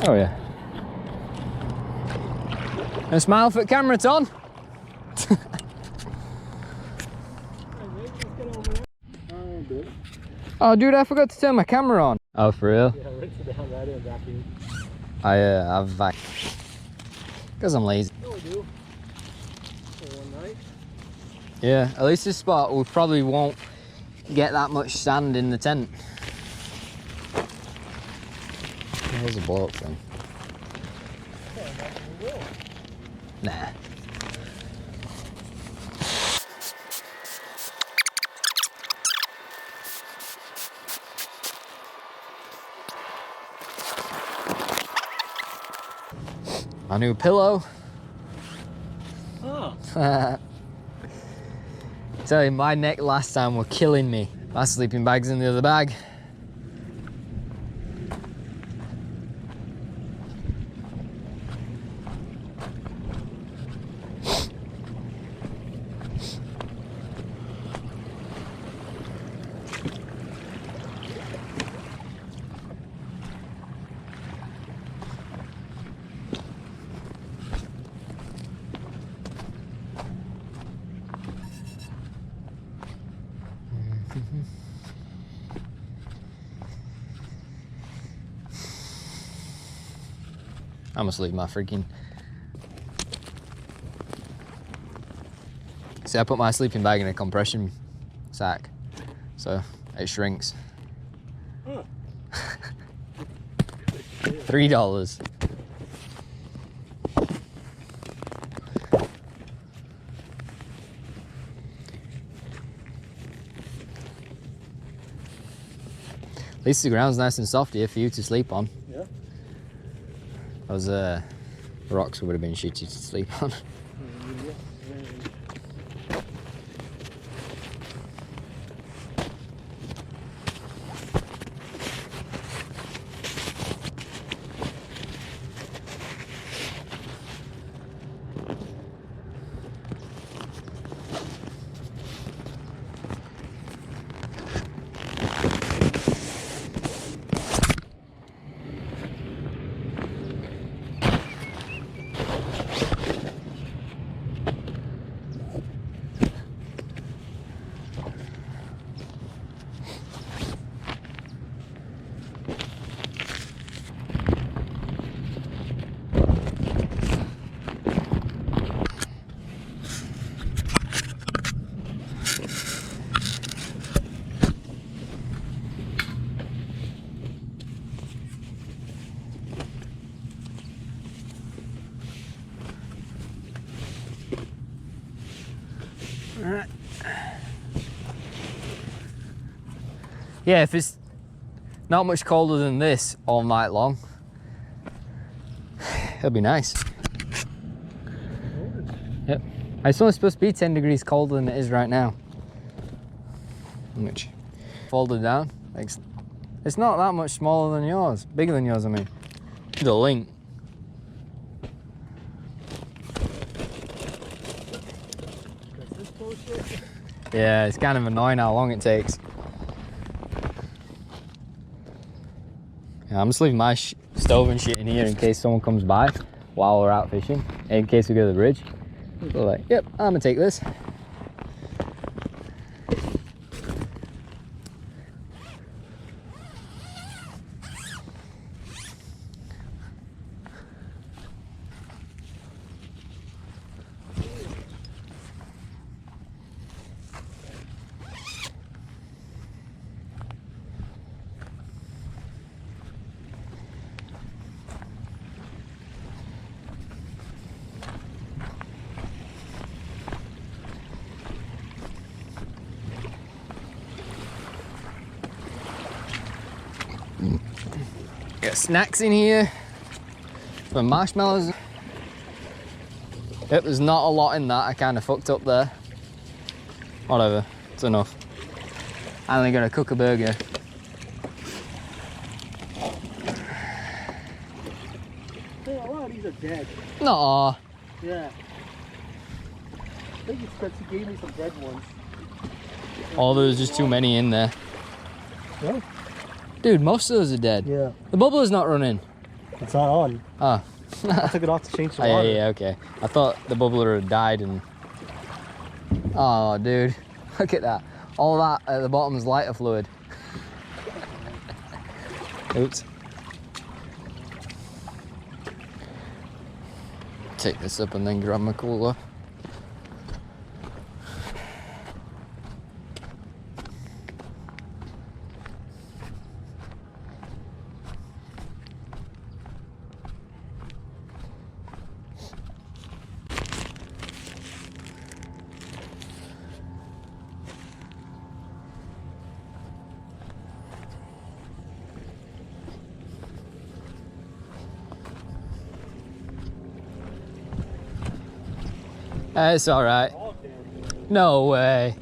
Oh yeah. And smile for the camera, Ton. Oh dude, I forgot to turn my camera on. Oh, for real? Yeah, rinse it down right in vacuum. I've vacuumed. Because I'm lazy. No, we do. For one night. Yeah, at least this spot we probably won't get that much sand in the tent. There's a blow up thing. Nah. My new pillow. Oh. Tell you, my neck last time were killing me. My sleeping bag's in the other bag. I must leave my freaking... See, I put my sleeping bag in a compression sack, so it shrinks. Huh. $3. At least the ground's nice and soft here for you to sleep on. Yeah. Those rocks would have been shitty to sleep on. Alright. Yeah, if it's not much colder than this all night long, it'll be nice. Yep. It's only supposed to be 10 degrees colder than it is right now. Which, folded down, it's not that much smaller than yours. Bigger than yours, I mean. The link. Yeah, it's kind of annoying how long it takes. Yeah, I'm just leaving my stove and shit in here in case someone comes by while we're out fishing, in case we go to the bridge. So like, yep, I'm gonna take this. Got snacks in here, some marshmallows. Yep, there's not a lot in that. I kind of fucked up there. Whatever, it's enough. I'm only gonna cook a burger. Hey, a lot of these are dead. No. Yeah. I think it's because he gave me some dead ones. Oh, there's just too many in there. Yeah. Dude, most of those are dead. Yeah. The bubbler's not running. It's not on. Oh. I took it off to change the Oh, water. yeah, okay. I thought the bubbler had died and... Oh, dude. Look at that. All that at the bottom is lighter fluid. Oops. Take this up and then grab my cooler. It's all right. No way.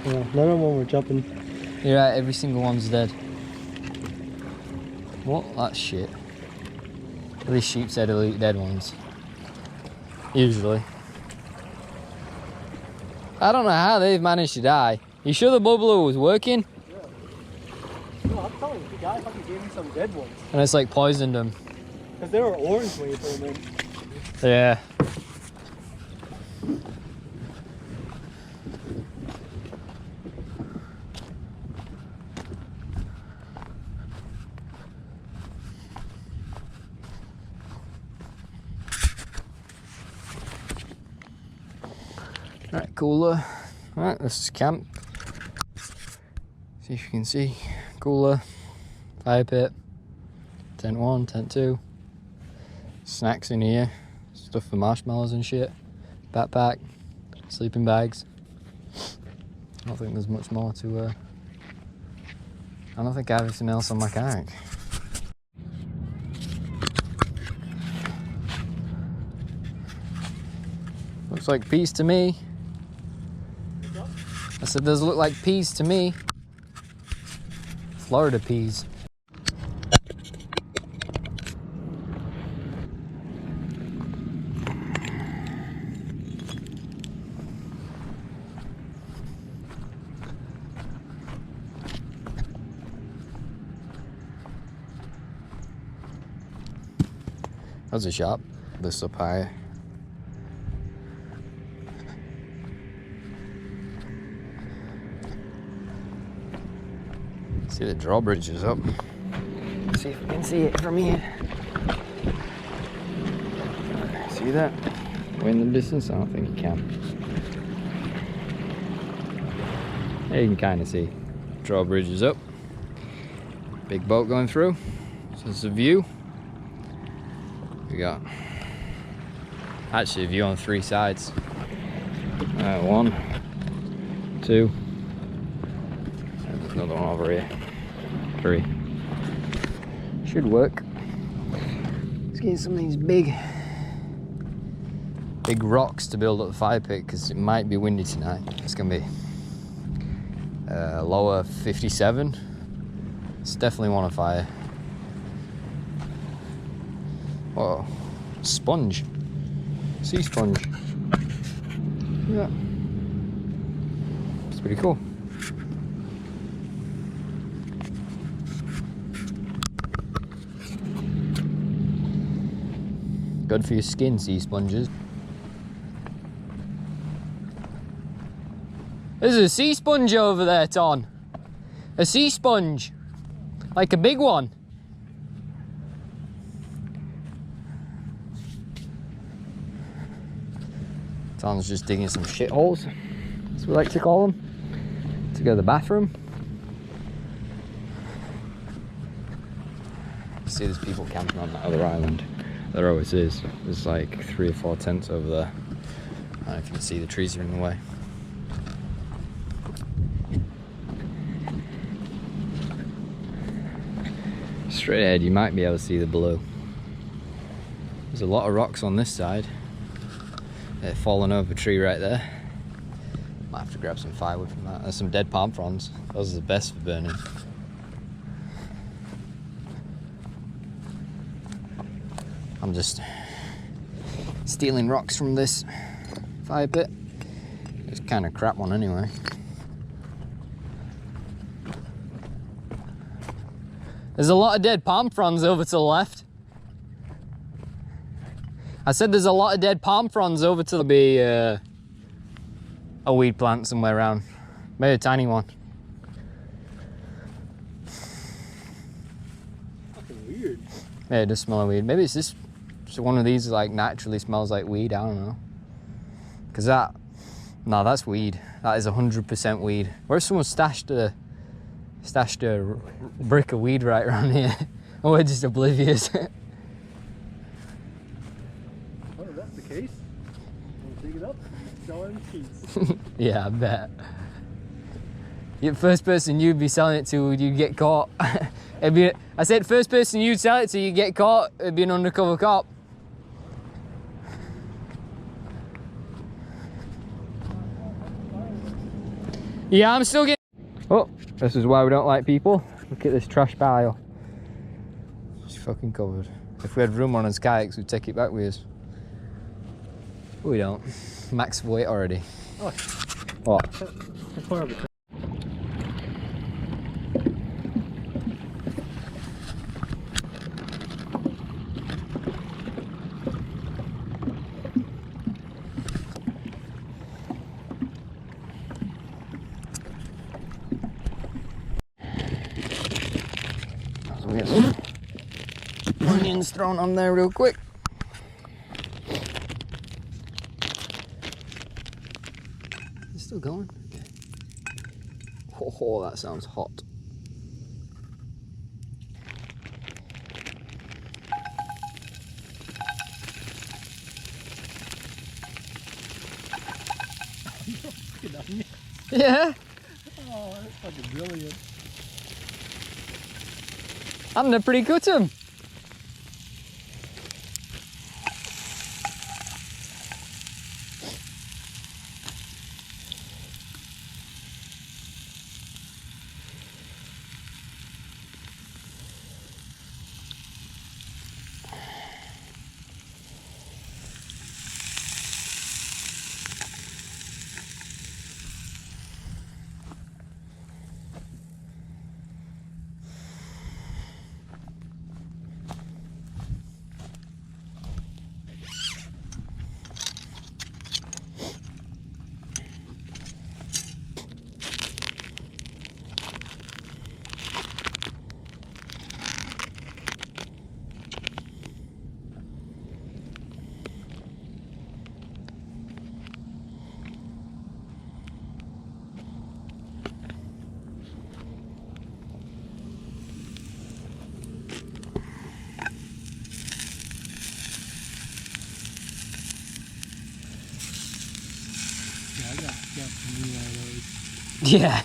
Yeah, none of them were jumping. You're right, every single one's dead. What? That's shit. At least sheep's head will eat dead ones. Usually. I don't know how they've managed to die. You sure the bubbler was working? Yeah. No, I'm telling you, the guy fucking gave me some dead ones. And it's like poisoned them. Because they were orange when you put them in. Yeah. Alright, cooler. Alright, this is camp. See if you can see. Cooler, fire pit, tent 1, tent 2. Snacks in here, stuff for marshmallows and shit. Backpack, sleeping bags. I don't think there's much more to I don't think I have anything else on my kayak. Looks like peas to me. I said those look like peas to me. Florida peas. That's a shop. This up high. See the drawbridge is up. See if we can see it from here. See that? Way in the distance? I don't think you can. Yeah, you can kind of see. Drawbridge is up. Big boat going through. So this is a view. We got actually a view on 3 sides. 1, 2. There's another one over here. 3. Should work. Let's get some of these big rocks to build up the fire pit because it might be windy tonight. It's gonna be lower 57. It's definitely want a fire. Whoa, sponge, sea sponge. Yeah, it's pretty cool. Good for your skin, sea sponges. There's a sea sponge over there, Ton. A sea sponge, like a big one. Tom's just digging some shitholes, as we like to call them, to go to the bathroom. See, there's people camping on that other island. There always is. There's like 3 or 4 tents over there. I don't know if you can see, the trees are in the way. Straight ahead, you might be able to see the blue. There's a lot of rocks on this side. They're falling over a tree right there. Might have to grab some firewood from that. There's some dead palm fronds. Those are the best for burning. I'm just stealing rocks from this fire pit. It's kind of crap one anyway. There's a lot of dead palm fronds over to the left. I said there's a lot of dead palm fronds over to the a weed plant somewhere around. Maybe a tiny one. Fucking weird. Yeah, it does smell like weed. Maybe it's just one of these like naturally smells like weed. I don't know. Cause no, that's weed. That is 100% weed. Where if someone stashed a brick of weed right around here? And we're just oblivious. Oh, if that's the case, we'll dig it up and sell it in peace. Yeah, I bet. The first person you'd be selling it to, you'd get caught. I said first person you'd sell it to, you'd get caught. It'd be an undercover cop. Yeah, I'm still getting... Oh, this is why we don't like people. Look at this trash pile. It's fucking covered. If we had room on his kayaks, we'd take it back with us. But we don't. Max weight already. Oh. What? That's part of it. So we get some onions thrown on there real quick. It's still going? Okay. Oh, that sounds hot. Yeah? Oh, that's fucking brilliant. And they're pretty good to them. Yeah,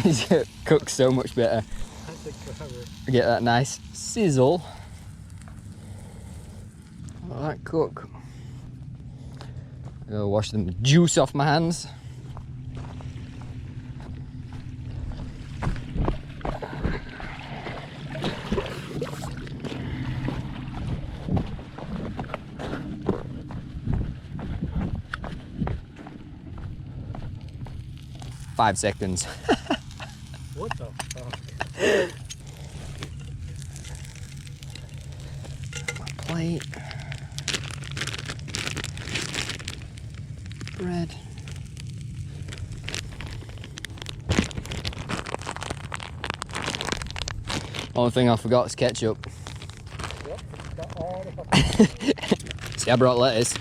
it cooks so much better. That takes forever. Get that nice sizzle. Let that cook. I'll wash the juice off my hands. Five seconds. What the fuck? My plate. Bread. Only thing I forgot is ketchup. Yep, got all the fucking... See, I brought lettuce.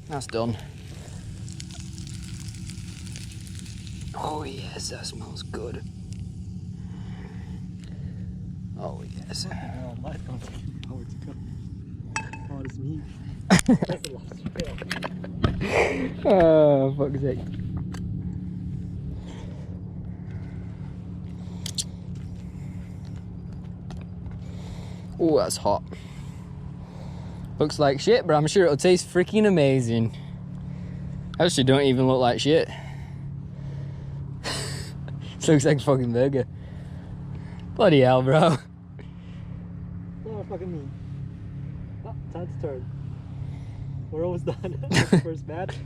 That's done. Oh yes, that smells good. Oh yes. Oh, my God. Oh, it's good. Oh, it's meat. That's a lobster tail. Oh, fuck's sake. Oh, that's hot. Looks like shit, but I'm sure it'll taste freaking amazing. Actually, don't even look like shit. This looks like a fucking burger. Bloody hell, bro. Oh, fucking me. Oh, time to turn. We're almost done. First batch.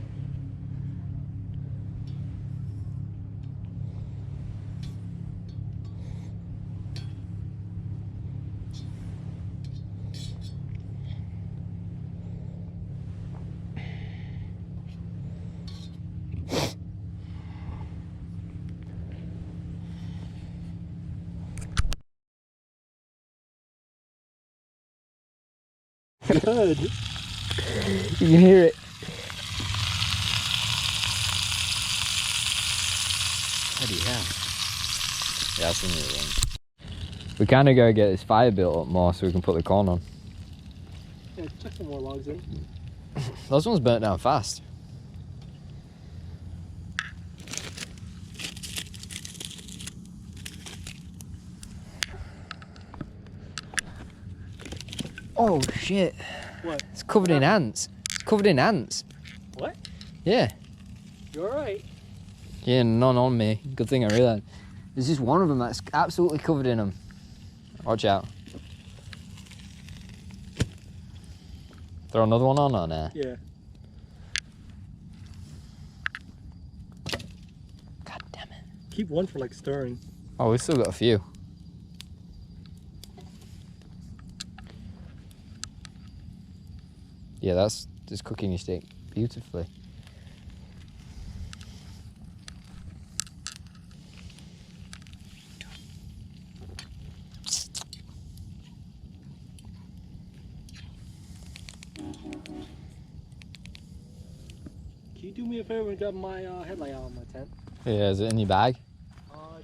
Good. You can hear it. Bloody hell. Yeah, that's in the one. We kind of gotta get this fire built up more so we can put the corn on. Yeah, chuck some more logs in. Those ones burnt down fast. Oh shit. What? It's covered in ants. It's covered in ants. What? Yeah. You're alright. Yeah, none on me. Good thing I realised. There's just one of them that's absolutely covered in them. Watch out. Throw another one on there? Yeah. God damn it. Keep one for like stirring. Oh, we've still got a few. Yeah, that's just cooking your steak beautifully. Can you do me a favor and grab my headlight out of my tent? Yeah, is it in your bag? It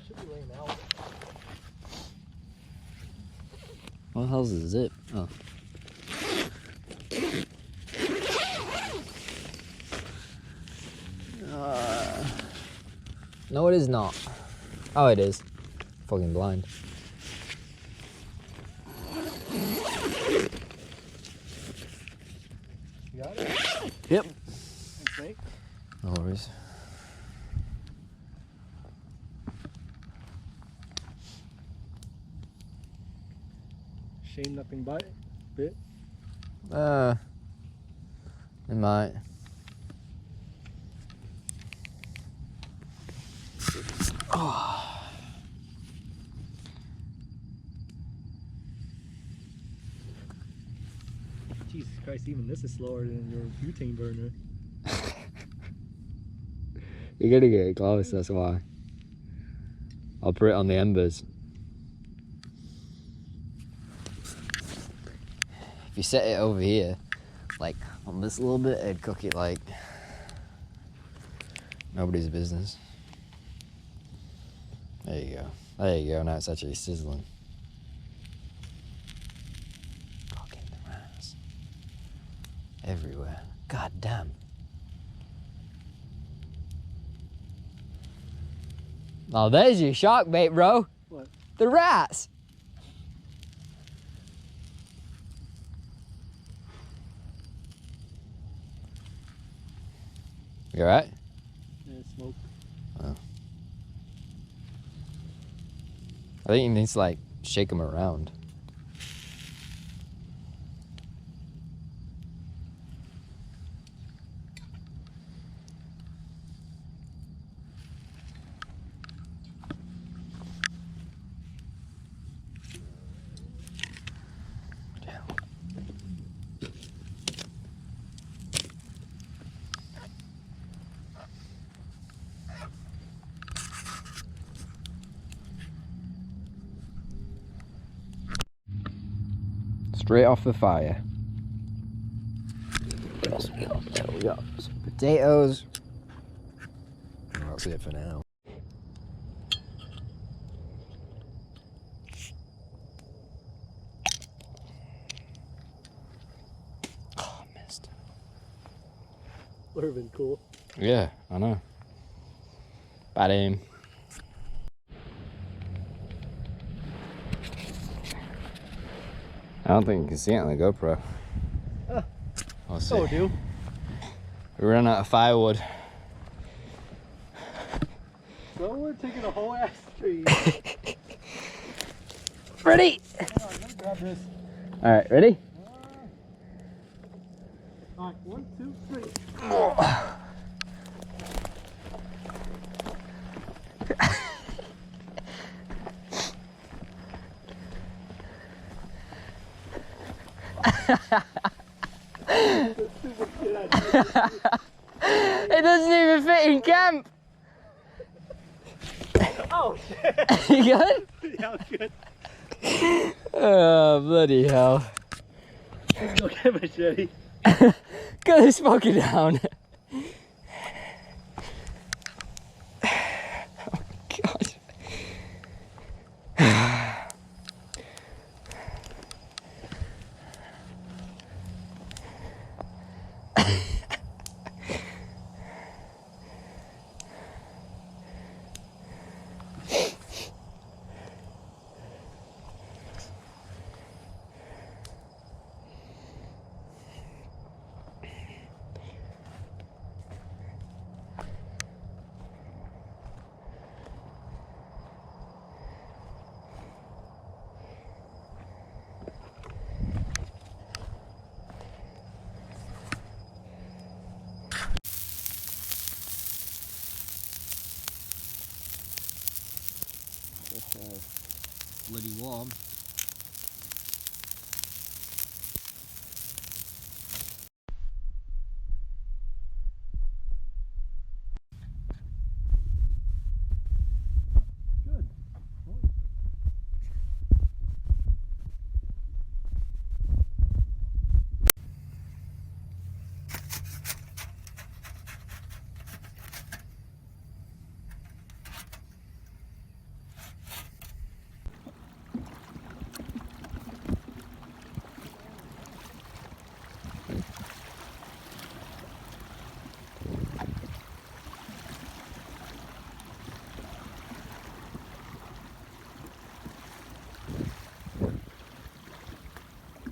should be laying out. What the hell's the zip? Oh. No, it is not. Oh, it is. Fucking blind. You got it? Yep. Okay. No worries. Shame nothing but bit. It might. Oh. Jesus Christ, even this is slower than your butane burner. You're gonna get close, that's why. I'll put it on the embers. If you set it over here, like on this little bit, it'd cook it like nobody's business. There you go. There you go, now it's actually sizzling. Fucking rats. Everywhere. God damn. Oh, there's your shark bait, bro. What? The rats. You alright? Yeah, smoke. Oh. I think you need to like shake them around. Straight off the fire. Yes, we got some potatoes. That's it for now. Oh, missed. Would have been cool. Yeah, I know. Bad aim. I don't think you can see it on the GoPro. We'll see. So do. We ran out of firewood. So we're taking a whole ass tree. Ready? Hang on, let me grab this. Alright, ready? Alright, 1, 2, 3. It doesn't even fit in camp. Oh shit! You good? Yeah, I'm good. Oh, bloody hell. Let's go get machete. Get this fucker down. Oh, God. Bloody warm.